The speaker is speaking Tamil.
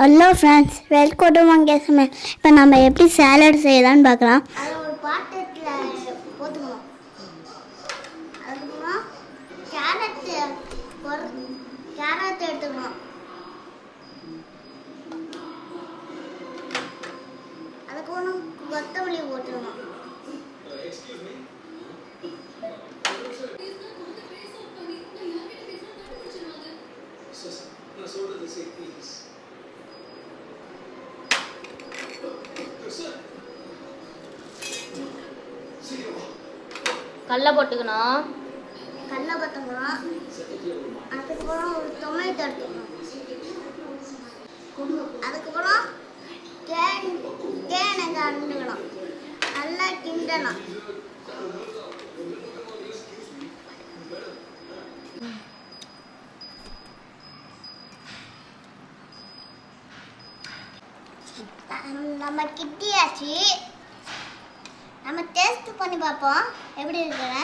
ஹலோ ஃப்ரெண்ட்ஸ், வெல்கம் டு மங்கை சமையல். இப்போ நம்ம எப்படி சேலட் செய்யலாம்னு பார்க்கலாம். அதில் ஒரு பாத்திரத்தில் போட்டுக்கணும். அதுக்கப்புறம் கேரட் எடுத்துக்கணும். அதுக்கப்புறம் கொத்தமல்லி போட்டுக்கணும். கடலை போட்டுக்கணும். அதுக்கப்புறம் ஒரு டொமேட்டோ எடுத்துக்கணும். அதுக்கப்புறம் கேனை அண்டுக்கணும். நல்லா கிண்டணும். நம்ம கிட்டியாச்சு. நம்ம டேஸ்ட் பண்ணி பார்ப்போம் எப்படி இருக்குன்னு.